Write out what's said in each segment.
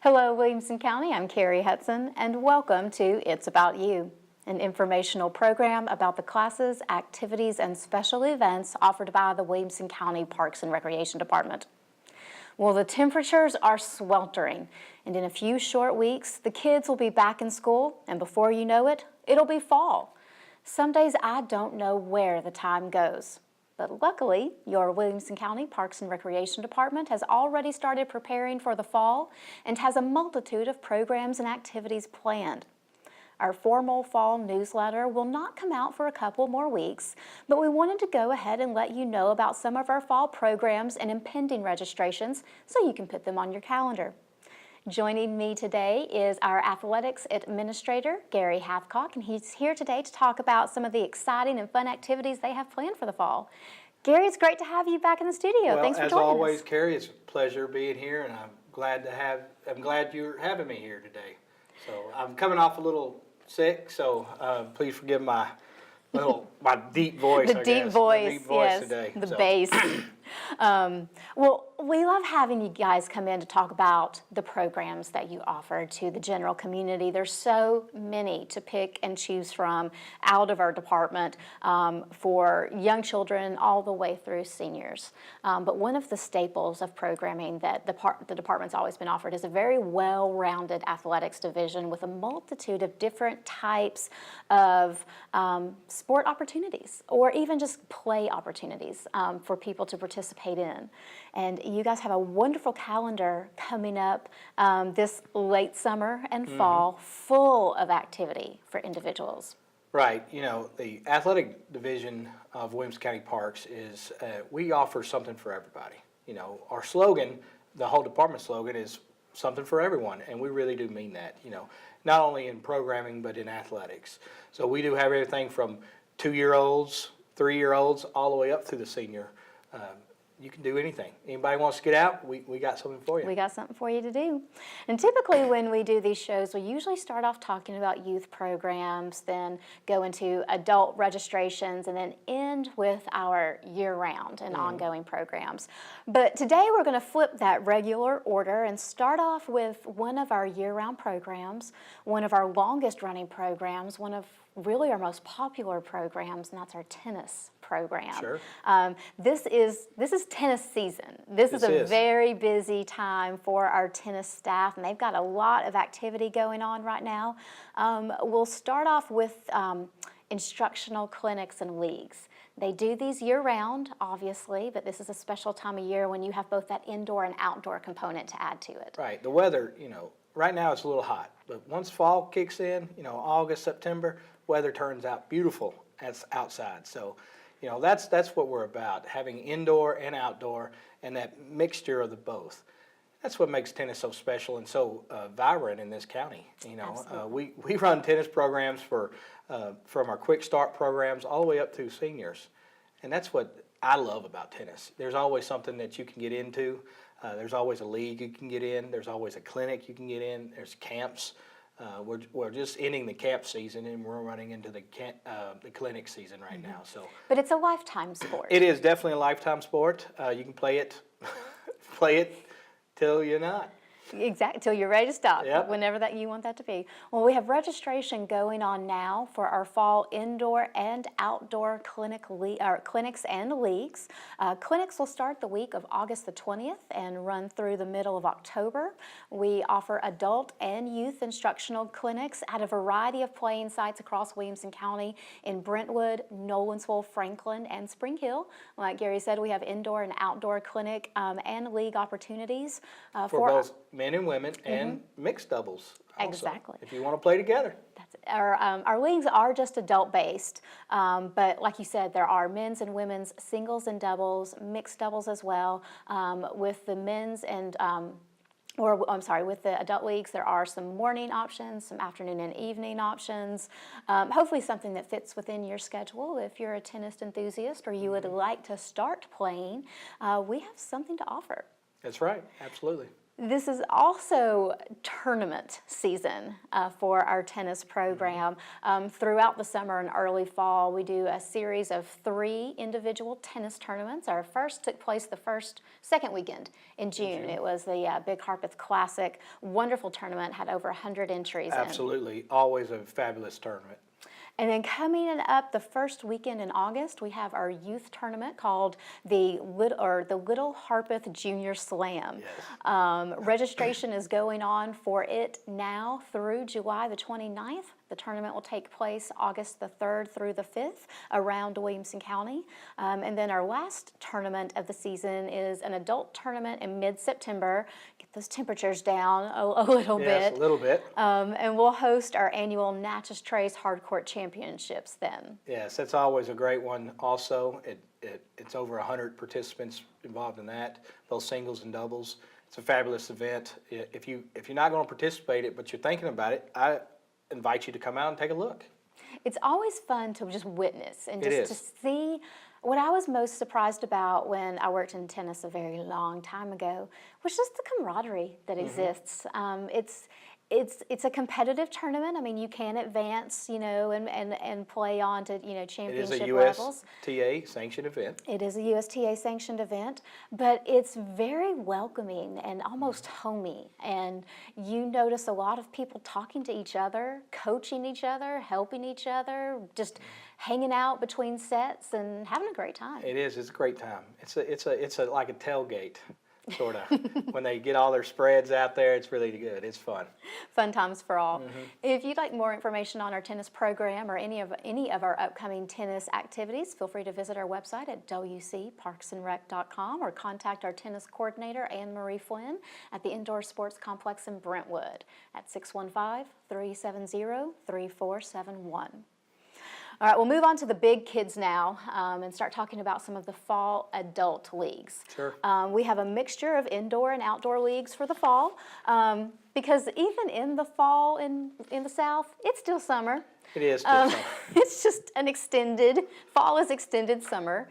Hello, Williamson County. I'm Kerri Hudson, and welcome to It's About You, an informational program about the classes, activities, and special events offered by the Williamson County Parks and Recreation Department. Well, the temperatures are sweltering, and in a few short weeks, the kids will be back in school, and before you know it, it'll be fall. Some days I don't know where the time goes. But luckily, your Williamson County Parks and Recreation Department has already started preparing for the fall and has a multitude of programs and activities planned. Our formal fall newsletter will not come out for a couple more weeks, but we wanted to go ahead and let you know about some of our fall programs and impending registrations so you can put them on your calendar. Joining me today is our athletics administrator, Kerri Hathcock, and he's here today to talk about some of the exciting and fun activities they have planned for the fall. Kerri, it's great to have you back in the studio. Well, Thanks for joining us. as always, Kerri, it's a pleasure being here, and I'm glad you're having me here today. So I'm coming off a little sick, so please forgive my deep voice. The deep voice, yes, today. The bass. Well, we love having you guys come in to talk about the programs that you offer to the general community. There's so many to pick and choose from out of our department for young children all the way through seniors. But one of the staples of programming that the department's always been offered is a very well-rounded athletics division with a multitude of different types of sport opportunities or even just play opportunities for people to participate in. And you guys have a wonderful calendar coming up this late summer and fall, full of activity for individuals. Right. You know, the athletic division of Williamson County Parks is, we offer something for everybody. You know, our slogan, the whole department slogan is something for everyone, and we really do mean that, you know, not only in programming but in athletics. So we do have everything from 2-year-olds, 3-year-olds, all the way up through the senior. You can do anything. Anybody wants to get out, we got something for you. We got something for you to do. And typically when we do these shows, we usually start off talking about youth programs, then go into adult registrations, and then end with our year-round and ongoing programs. But today we're going to flip that regular order and start off with one of our year-round programs, one of our longest-running programs, one of really our most popular programs, and that's our tennis program. Sure. This is tennis season. This is a very busy time for our tennis staff, and they've got a lot of activity going on right now. We'll start off with instructional clinics and leagues. They do these year-round, obviously, but this is a special time of year when you have both that indoor and outdoor component to add to it. Right. The weather, you know, right now it's a little hot, but once fall kicks in, you know, August, September, weather turns out beautiful as outside. So, you know, that's what we're about, having indoor and outdoor and that mixture of the both. That's what makes tennis so special and so vibrant in this county. You know, we run tennis programs for from our quick start programs all the way up through seniors, and that's what I love about tennis. There's always something that you can get into. There's always a league you can get in. There's always a clinic you can get in. There's camps. We're just ending the camp season and we're running into the clinic season right now. So, but it's a lifetime sport. It is definitely a lifetime sport. You can play it till you're not. Exactly, till you're ready to stop, Yep. whenever that you want that to be. Well, we have registration going on now for our fall indoor and outdoor clinics and leagues. Clinics will start the week of August the 20th and run through the middle of October. We offer adult and youth instructional clinics at a variety of playing sites across Williamson County in Brentwood, Nolensville, Franklin, and Spring Hill. Like Kerri said, we have indoor and outdoor clinic and league opportunities for both men and women and mixed doubles also, exactly, if you want to play together. That's it. Our leagues are just adult-based, but like you said, there are men's and women's singles and doubles, mixed doubles as well. With the men's and with the adult leagues, there are some morning options, some afternoon and evening options. Hopefully something that fits within your schedule. If you're a tennis enthusiast or you would like to start playing, we have something to offer. That's right, absolutely. This is also tournament season for our tennis program. Throughout the summer and early fall, we do a series of 3 individual tennis tournaments. Our first took place the second weekend in June. It was the Big Harpeth Classic. Wonderful tournament, had over 100 entries. Absolutely, always a fabulous tournament. And then coming up the first weekend in August, we have our youth tournament called the Little Harpeth Junior Slam. Yes. Registration is going on for it now through July the 29th. The tournament will take place August the 3rd through the 5th around Williamson County. And then our last tournament of the season is an adult tournament in mid-September. Get those temperatures down a little bit. Yes, a little bit. And we'll host our annual Natchez Trace Hardcourt Championships then. Yes, that's always a great one also. It's over 100 participants involved in that, both singles and doubles. It's a fabulous event. If you're not going to participate in it, but you're thinking about it, I invite you to come out and take a look. It's always fun to just witness and It just is. to see. What I was most surprised about when I worked in tennis a very long time ago was just the camaraderie that exists. It's a competitive tournament. I mean, you can advance, and play on to, It is a championship levels. USTA sanctioned event. It is a USTA sanctioned event, but it's very welcoming and almost homey. And you notice a lot of people talking to each other, coaching each other, helping each other, just hanging out between sets and having a great time. It is. It's a great time. It's like a tailgate, sort of. When they get all their spreads out there, it's really good. It's fun. Fun times for all. If you'd like more information on our tennis program or any of our upcoming tennis activities, feel free to visit our website at wcparksandrec.com or contact our tennis coordinator, Anne Marie Flynn, at the Indoor Sports Complex in Brentwood at 615-370-3471. All right, we'll move on to the big kids now and start talking about some of the fall adult leagues. Sure. We have a mixture of indoor and outdoor leagues for the fall because even in the fall in the South, it's still summer. It is still summer. It's just fall is extended summer.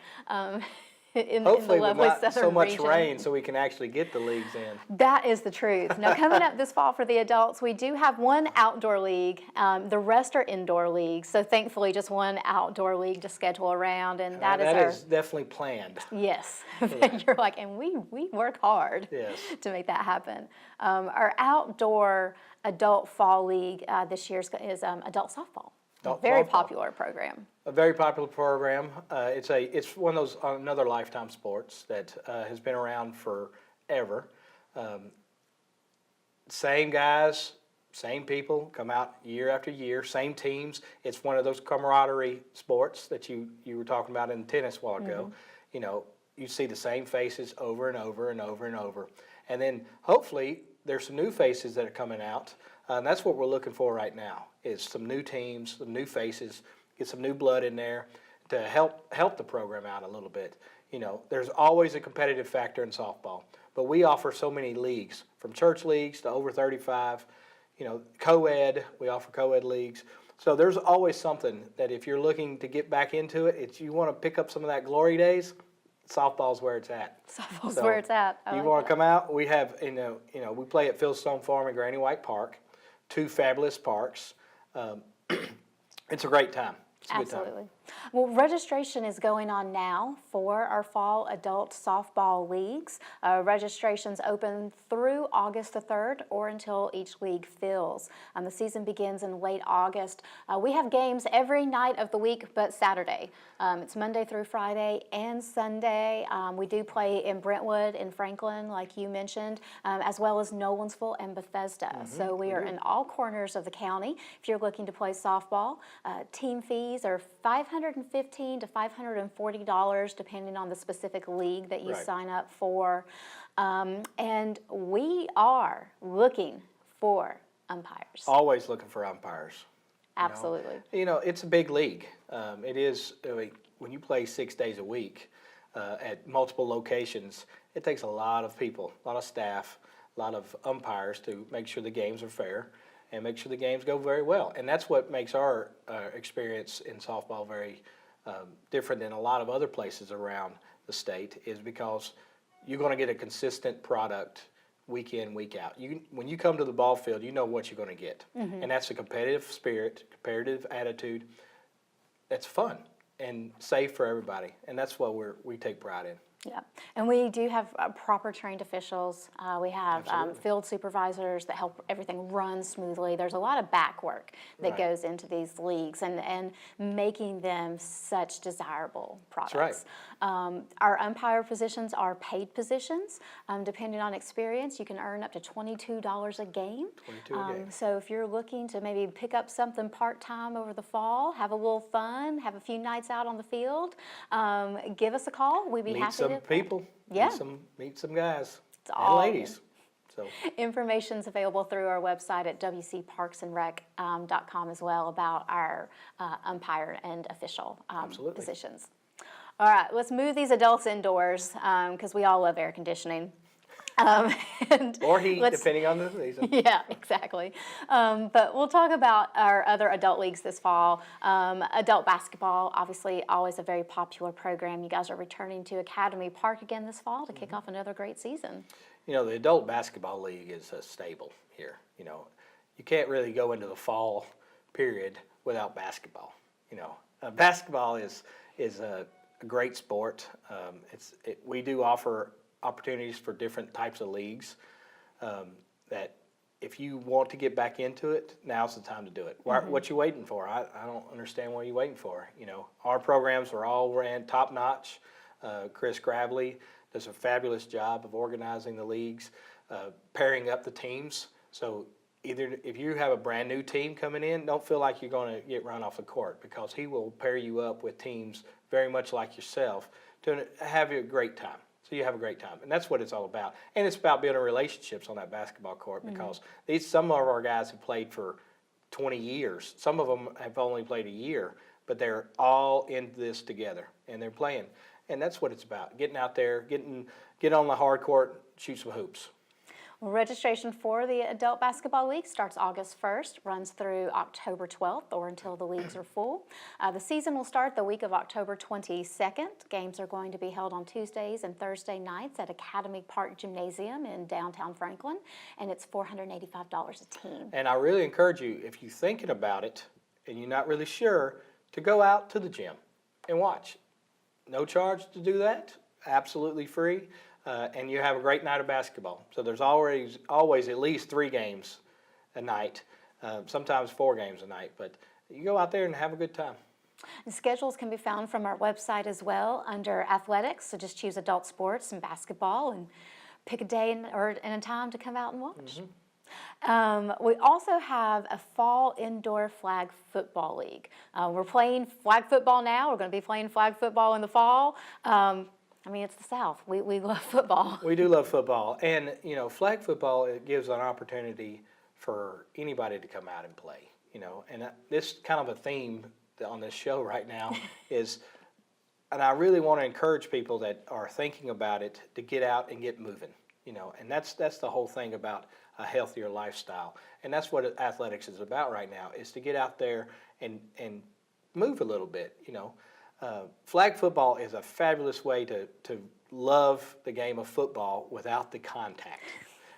In Hopefully the with lovely not southern so much region. rain so we can actually get the leagues in. That is the truth. Now, coming up this fall for the adults, we do have one outdoor league. The rest are indoor leagues. So thankfully, just one outdoor league to schedule around, and that is definitely planned. Yes. You're like, and we work hard Yes. to make that happen. Our outdoor adult fall league this year is adult softball. Adult Very softball. popular program. A very popular program. It's one of those another lifetime sports that has been around forever. Same guys, same people come out year after year, same teams. It's one of those camaraderie sports that you were talking about in tennis a while ago. You see the same faces over and over and over and over. And then hopefully there's some new faces that are coming out. And that's what we're looking for right now, is some new teams, some new faces, get some new blood in there to help the program out a little bit. There's always a competitive factor in softball, but we offer so many leagues, from church leagues to over 35, co-ed, we offer co-ed leagues. So there's always something that if you're looking to get back into it, you want to pick up some of that glory days, softball's where it's at. Softball's where it's at. You want to come out? We have, we play at Fieldstone Farm and Granny White Park, 2 fabulous parks. It's a great time. It's a good time. Absolutely. Well, registration is going on now for our fall adult softball leagues. Registration's open through August the 3rd or until each league fills. The season begins in late August. We have games every night of the week but Saturday. It's Monday through Friday and Sunday. We do play in Brentwood and Franklin, like you mentioned, as well as Nolensville and Bethesda. So we are in all corners of the county. If you're looking to play softball, team fees are $515 to $540 depending on the specific league that you Right. sign up for. And we are looking for umpires. Always looking for umpires. Absolutely. It's a big league. It is, when you play 6 days a week at multiple locations, it takes a lot of people, a lot of staff, a lot of umpires to make sure the games are fair and make sure the games go very well. And that's what makes our experience in softball very different than a lot of other places around the state, is because you're going to get a consistent product week in, week out. When you come to the ball field, you know what you're going to get, and that's a competitive spirit, competitive attitude. That's fun and safe for everybody, and that's what we take pride in. Yeah, and we do have proper trained officials. We have Absolutely. field supervisors that help everything run smoothly. There's a lot of back work that Right. goes into these leagues and making them such desirable products. right. Our umpire positions are paid positions. Depending on experience, you can earn up to $22 a game. 22 a game. So if you're looking to maybe pick up something part-time over the fall, have a little fun, have a few nights out on the field, give us a call. We'd be Meet happy some to. people. Yeah. Meet some guys and all ladies. So Information's available through our website at wcparksandrec.com as well about our umpire and official Absolutely. positions. All right, let's move these adults indoors because we all love air conditioning. And or heat, let's- depending on the season. Yeah, exactly. But we'll talk about our other adult leagues this fall. Adult basketball, obviously, always a very popular program. You guys are returning to Academy Park again this fall to kick off another great season. You know, the adult basketball league is stable here. You know, you can't really go into the fall period without basketball. You know, basketball is a great sport. We do offer opportunities for different types of leagues that if you want to get back into it, now's the time to do it. What you waiting for? I don't understand what you're waiting for. You know, our programs are all ran top notch. Chris Gravely does a fabulous job of organizing the leagues, pairing up the teams. So either if you have a brand new team coming in, don't feel like you're going to get run off the court because he will pair you up with teams very much like yourself to have a great time. So you have a great time, and that's what it's all about. And it's about building relationships on that basketball court because some of our guys have played for 20 years. Some of them have only played a year, but they're all in this together, and they're playing. And that's what it's about, getting out there, get on the hard court, shoot some hoops. Well, registration for the Adult Basketball League starts August 1st, runs through October 12th or until the leagues are full. The season will start the week of October 22nd. Games are going to be held on Tuesdays and Thursday nights at Academy Park Gymnasium in downtown Franklin, and it's $485 a team. And I really encourage you, if you're thinking about it and you're not really sure, to go out to the gym and watch. No charge to do that, absolutely free. And you have a great night of basketball. So there's always at least 3 games a night, sometimes 4 games a night. But you go out there and have a good time. The schedules can be found from our website as well under athletics. So just choose adult sports and basketball and pick a day and a time to come out and watch. We also have a fall indoor flag football league. We're playing flag football now. We're going to be playing flag football in the fall. I mean, it's the South. We love football. We do love football. And, you know, flag football, it gives an opportunity for anybody to come out and play, you know. And this kind of a theme on this show right now is, and I really want to encourage people that are thinking about it to get out and get moving, you know. And that's the whole thing about a healthier lifestyle. And that's what athletics is about right now, is to get out there and move a little bit, you know. Flag football is a fabulous way to love the game of football without the contact.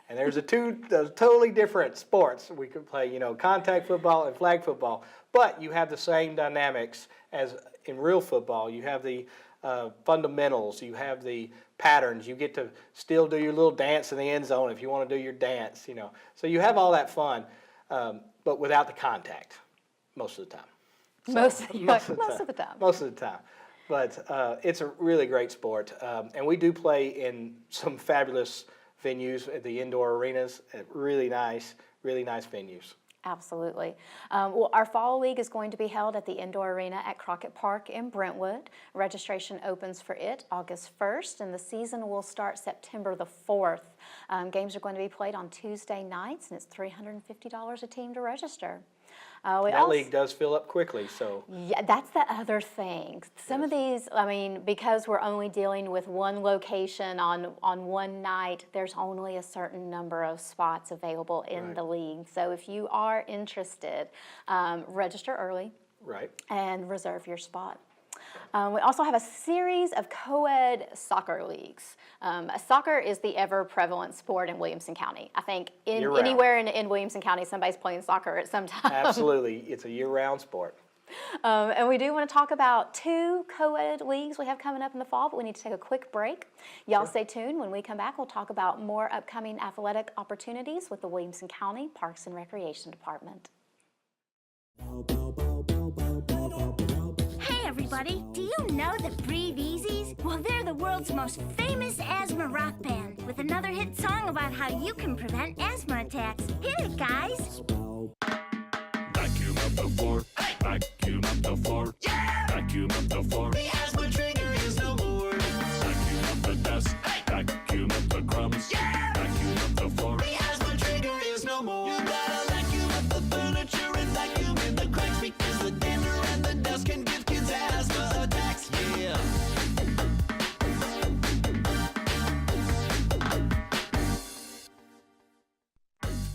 And there's those totally different sports we could play, you know, contact football and flag football. But you have the same dynamics as in real football. You have the fundamentals, you have the patterns. You get to still do your little dance in the end zone if you want to do your dance, you know. So you have all that fun, but without the contact most of the time. So, Most of the time. Most of the time. But it's a really great sport. And we do play in some fabulous venues at the indoor arenas, at really nice venues. Absolutely. Well, our fall league is going to be held at the indoor arena at Crockett Park in Brentwood. Registration opens for it August 1st, and the season will start September the 4th. Games are going to be played on Tuesday nights, and it's $350 a team to register. That league does fill up quickly, so. Yeah, that's the other thing. Some of these, I mean, because we're only dealing with one location on one night, there's only a certain number of spots available in the league. So if you are interested, register early Right. and reserve your spot. We also have a series of co-ed soccer leagues. Soccer is the ever-prevalent sport in Williamson County. I think anywhere in Williamson County, somebody's playing soccer at some time. Absolutely. It's a year-round sport. And we do want to talk about 2 co-ed leagues we have coming up in the fall, but we need to take a quick break. Y'all stay tuned. When we come back, we'll talk about more upcoming athletic opportunities with the Williamson County Parks and Recreation Department. Hey everybody, do you know the Breathe Easies? Well, they're the world's most famous asthma rock band with another hit song about how you can prevent asthma attacks. Hit it, guys! Vacuum up the floor, vacuum up the floor, vacuum up the floor. The asthma trigger is no more. Vacuum up the desk, vacuum up the crumbs, vacuum up the floor. The asthma trigger is no more. You gotta vacuum up the furniture and vacuum in the cracks because the dander and the dust can give kids asthma attacks. Yeah.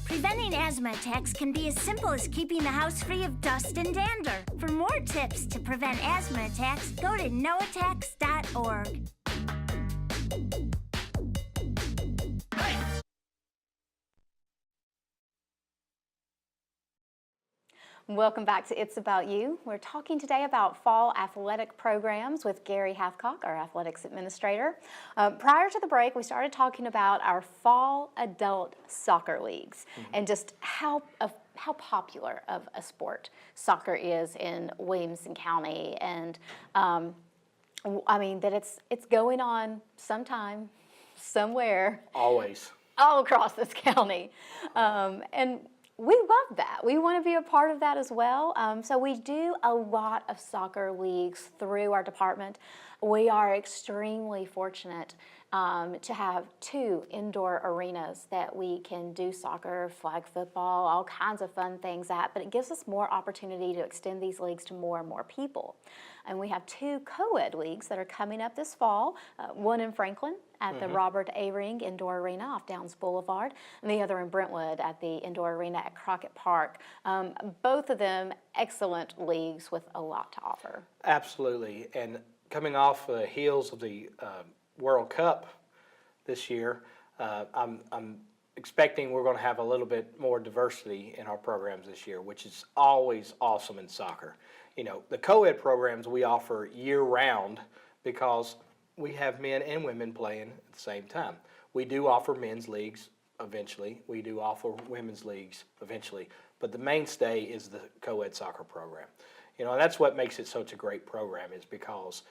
Preventing asthma attacks can be as simple as keeping the house free of dust and dander. For more tips to prevent asthma attacks, go to noattacks.org. Welcome back to It's About You. We're talking today about fall athletic programs with Kerri, our athletics administrator. Prior to the break, we started talking about our fall adult soccer leagues and just how popular of a sport soccer is in Williamson County, and I mean that it's going on sometime, somewhere, Always. all across this county, and we love that. We want to be a part of that as well. So we do a lot of soccer leagues through our department. We are extremely fortunate to have 2 indoor arenas that we can do soccer, flag football, all kinds of fun things at, but it gives us more opportunity to extend these leagues to more and more people. And we have 2 co-ed leagues that are coming up this fall, one in Franklin at the Robert A. Ring Indoor Arena off Downs Boulevard, and the other in Brentwood at the Indoor Arena at Crockett Park. Both of them excellent leagues with a lot to offer. Absolutely. And coming off the heels of the World Cup this year, I'm expecting we're going to have a little bit more diversity in our programs this year, which is always awesome in soccer. You know, the co-ed programs we offer year-round because we have men and women playing at the same time. We do offer men's leagues eventually. We do offer women's leagues eventually. But the mainstay is the co-ed soccer program. You know, and that's what makes it such a great program, is because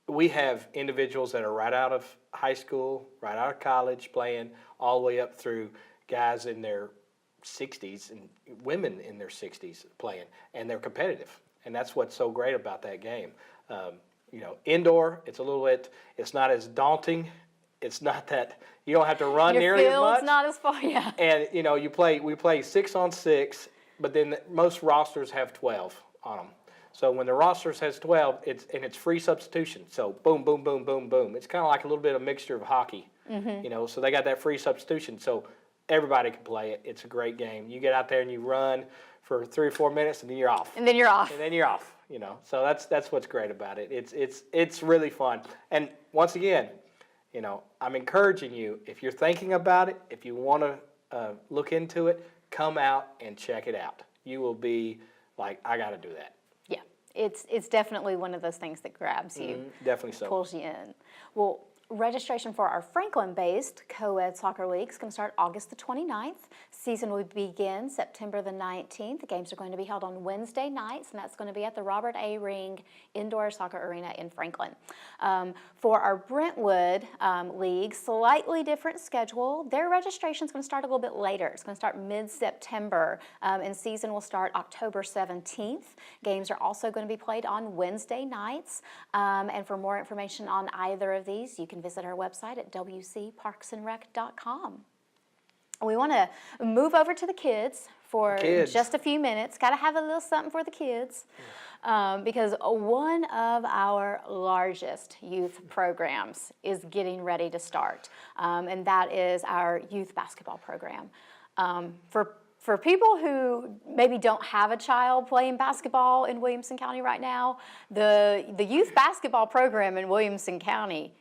we have individuals that are right out of high school, right out of college playing, all the way up through guys in their 60s and women in their 60s playing, and they're competitive. And that's what's so great about that game. You know, indoor, it's a little bit, it's not as daunting. It's not that, you don't have to run nearly as much. Your field's not as far, yeah. And, you know, we play 6-on-6, but then most rosters have 12 on them. So when the rosters has 12, it's free substitution. So boom, boom, boom, boom, boom. It's kind of like a little bit of mixture of hockey, you know, so they got that free substitution. So everybody can play it. It's a great game. You get out there and you run for 3 or 4 minutes, and then you're off. And then you're off. And then you're off, you know. So that's what's great about it. It's really fun. And once again, you know, I'm encouraging you, if you're thinking about it, if you want to look into it, come out and check it out. You will be like, I got to do that. Yeah, it's definitely one of those things that grabs you. Definitely so. Pulls you in. Well, registration for our Franklin-based co-ed soccer league is going to start August the 29th. Season will begin September the 19th. The games are going to be held on Wednesday nights, and that's going to be at the Robert A. Ring Indoor Soccer Arena in Franklin. For our Brentwood league, slightly different schedule. Their registration is going to start a little bit later. It's going to start mid-September, and season will start October 17th. Games are also going to be played on Wednesday nights. And for more information on either of these, you can visit our website at wcparksandrec.com. We want to move over to the kids for just a few minutes. Got to have a little something for the kids, because one of our largest youth programs is getting ready to start, and that is our youth basketball program. For For people who maybe don't have a child playing basketball in Williamson County right now, the youth basketball program in Williamson County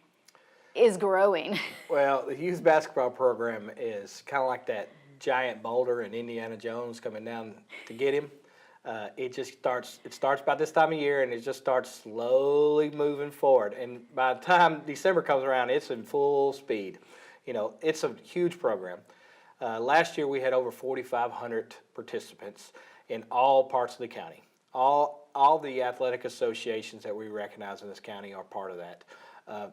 is growing. Well, the youth basketball program is kind of like that giant boulder in Indiana Jones coming down to get him. It starts about this time of year, and it just starts slowly moving forward. And by the time December comes around, it's in full speed. You know, it's a huge program. Last year we had over 4,500 participants in all parts of the county. All the athletic associations that we recognize in this county are part of that.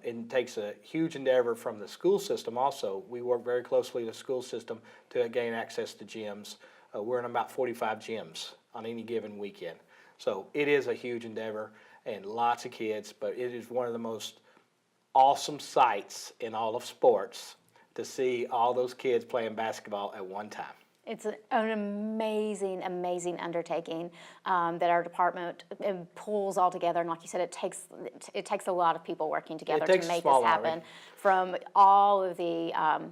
It takes a huge endeavor from the school system also. We work very closely with the school system to gain access to gyms. We're in about 45 gyms on any given weekend. So it is a huge endeavor and lots of kids, but it is one of the most awesome sights in all of sports to see all those kids playing basketball at one time. It's an amazing, amazing undertaking that our department pulls all together. And like you said, it takes a lot of people working together to make this happen. From all of the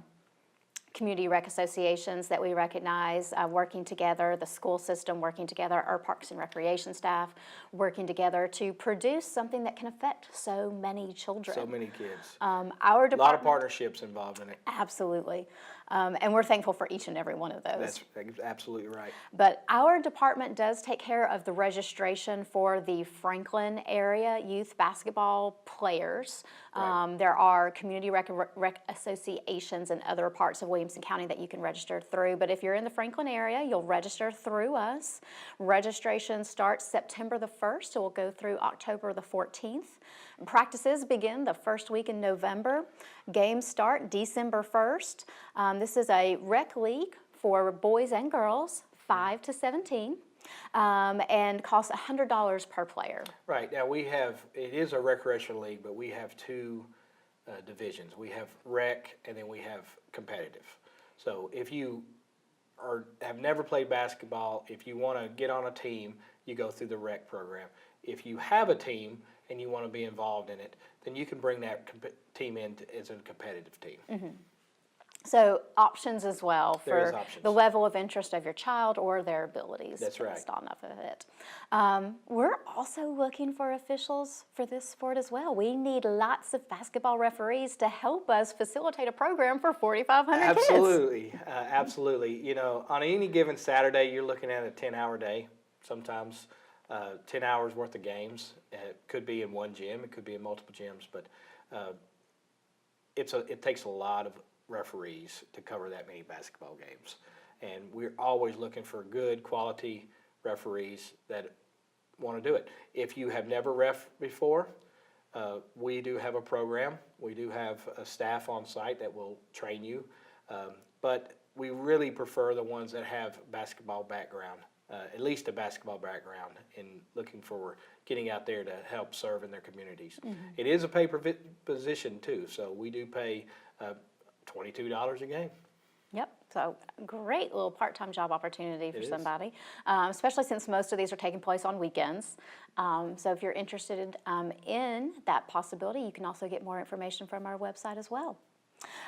community rec associations that we recognize working together, the school system working together, our parks and recreation staff working together to produce something that can affect so many children. So many kids. Our department, a lot of partnerships involved in it. Absolutely. And we're thankful for each and every one of those. That's absolutely right. But our department does take care of the registration for the Franklin area youth basketball players. Right. There are community rec associations in other parts of Williamson County that you can register through. But if you're in the Franklin area, you'll register through us. Registration starts September the 1st. It will go through October the 14th. Practices begin the first week in November. Games start December 1st. This is a rec league for boys and girls, 5 to 17, and costs $100 per player. Right. Now it is a recreational league, but we have two divisions. We have rec and then we have competitive. So if you have never played basketball, if you want to get on a team, you go through the rec program. If you have a team and you want to be involved in it, then you can bring that team in as a competitive team. Mm-hmm. So options as well for the level of interest of your child or their abilities. That's right. Based on it. We're also looking for officials for this sport as well. We need lots of basketball referees to help us facilitate a program for 4,500 kids. Absolutely, absolutely. You know, on any given Saturday, you're looking at a 10-hour day. Sometimes 10 hours worth of games. It could be in one gym. It could be in multiple gyms, but it takes a lot of referees to cover that many basketball games. And we're always looking for good quality referees that want to do it. If you have never ref before, we do have a program. We do have a staff on site that will train you, but we really prefer the ones that have basketball background, at least a basketball background, in looking for getting out there to help serve in their communities. Mm-hmm. It is a pay position too, so we do pay $22 a game. Yep, so great little part-time job opportunity for somebody, especially since most of these are taking place on weekends. So if you're interested in that possibility, you can also get more information from our website as well.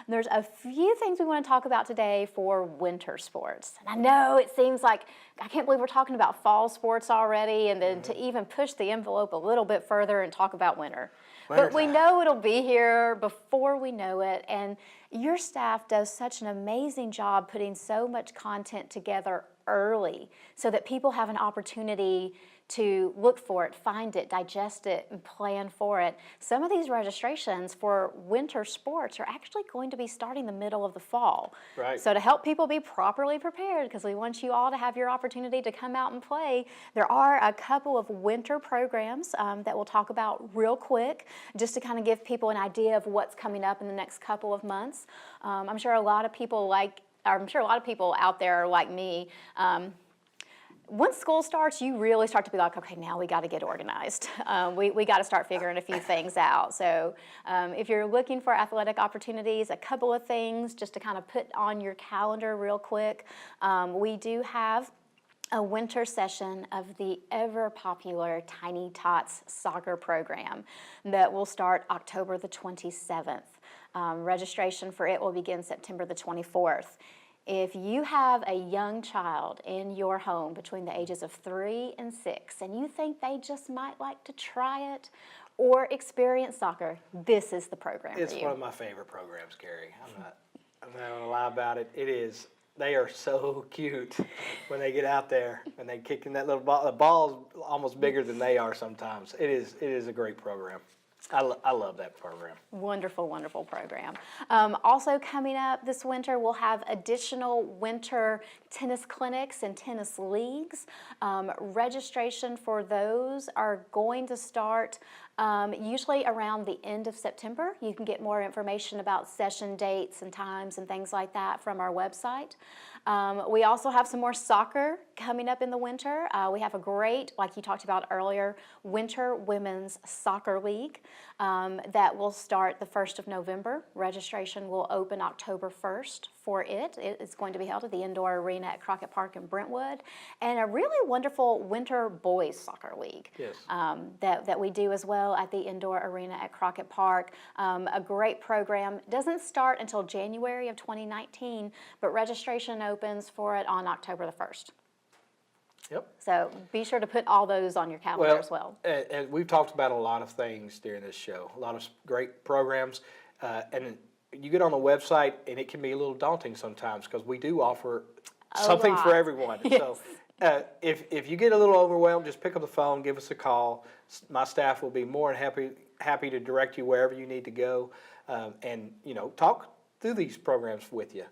There's a few things we want to talk about today for winter sports. And I know it seems like, I can't believe we're talking about fall sports already, and then to even push the envelope a little bit further and talk about winter. But we know it'll be here before we know it, and your staff does such an amazing job putting so much content together early so that people have an opportunity to look for it, find it, digest it, and plan for it. Some of these registrations for winter sports are actually going to be starting the middle of the fall. Right. So to help people be properly prepared, because we want you all to have your opportunity to come out and play, there are a couple of winter programs that we'll talk about real quick, just to kind of give people an idea of what's coming up in the next couple of months. I'm sure a lot of people out there are like me. Once school starts, you really start to be like, okay, now we got to get organized. We got to start figuring a few things out. So if you're looking for athletic opportunities, a couple of things just to kind of put on your calendar real quick. We do have a winter session of the ever-popular Tiny Tots soccer program that will start October the 27th. Registration for it will begin September the 24th. If you have a young child in your home between the ages of 3 and 6 and you think they just might like to try it or experience soccer, this is the program It's for you. one of my favorite programs, Kerri. I'm not gonna lie about it. It is. They are so cute when they get out there and they kick in that little ball. The ball's almost bigger than they are sometimes. It is a great program. I love that program. Wonderful, wonderful program. Also coming up this winter, we'll have additional winter tennis clinics and tennis leagues. Registration for those are going to start usually around the end of September. You can get more information about session dates and times and things like that from our website. We also have some more soccer coming up in the winter. We have a great, like you talked about earlier, Winter Women's Soccer League that will start the 1st of November. Registration will open October 1st for it. It is going to be held at the Indoor Arena at Crockett Park in Brentwood. And a really wonderful Winter Boys Soccer League Yes. that we do as well at the Indoor Arena at Crockett Park. A great program. Doesn't start until January of 2019, but registration opens for it on October the 1st. Yep. So be sure to put all those on your calendar as well. And we've talked about a lot of things during this show, a lot of great programs. And you get on the website, and it can be a little daunting sometimes because we do offer something for lot. everyone. Yes. So if you get a little overwhelmed, just pick up the phone, give us a call. My staff will be more than happy to direct you wherever you need to go, and talk through these programs with you.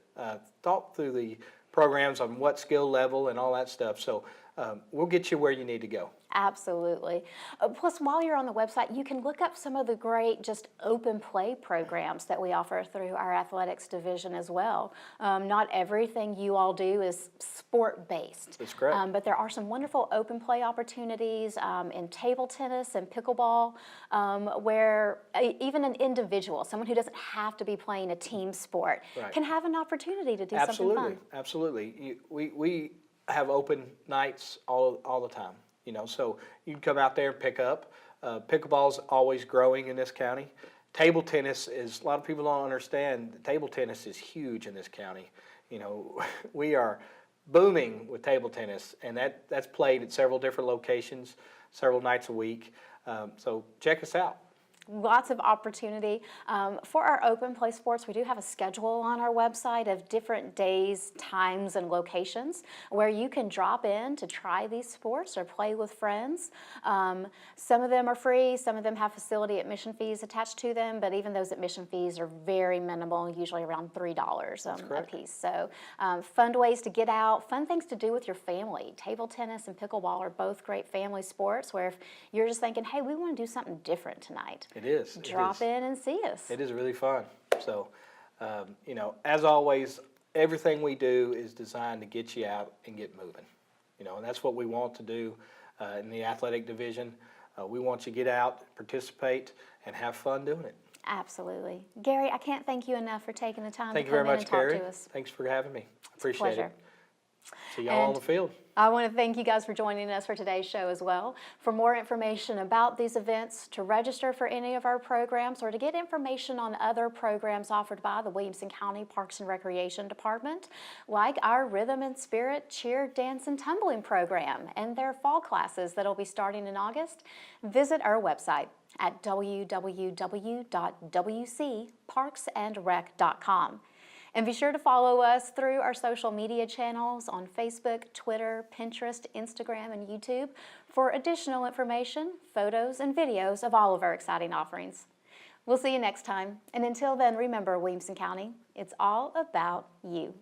Talk through the programs on what skill level and all that stuff. So we'll get you where you need to go. Absolutely. Plus, while you're on the website, you can look up some of the great just open play programs that we offer through our athletics division as well. Not everything you all do is sport-based. That's correct. But there are some wonderful open play opportunities in table tennis and pickleball where even an individual, someone who doesn't have to be playing a team sport, Right. can have an opportunity to do something fun. Absolutely. We have open nights all the time. So you can come out there and pick up. Pickleball's always growing in this county. Table tennis is, a lot of people don't understand, table tennis is huge in this county. We are booming with table tennis, and that's played at several different locations, several nights a week. So check us out. Lots of opportunity. For our open play sports, we do have a schedule on our website of different days, times, and locations where you can drop in to try these sports or play with friends. Some of them are free, some of them have facility admission fees attached to them, but even those admission fees are very minimal, usually around $3 a piece. So fun ways to get out, fun things to do with your family. Table tennis and pickleball are both great family sports where if you're just thinking, hey, we want to do something different tonight. It is. Drop in and see us. It is really fun. So, as always, everything we do is designed to get you out and get moving. And that's what we want to do in the athletic division. We want you to get out, participate, and have fun doing it. Absolutely. Gary, I can't thank you enough for taking the time Thank to you come very in much, and talk Kerri. to us. Thanks for having me. Appreciate Pleasure. it. See y'all on the field. I want to thank you guys for joining us for today's show as well. For more information about these events, to register for any of our programs, or to get information on other programs offered by the Williamson County Parks and Recreation Department, like our Rhythm and Spirit Cheer, Dance, and Tumbling program and their fall classes that will be starting in August, visit our website at www.wcparksandrec.com. And be sure to follow us through our social media channels on Facebook, Twitter, Pinterest, Instagram, and YouTube for additional information, photos, and videos of all of our exciting offerings. We'll see you next time. And until then, remember, Williamson County, it's all about you.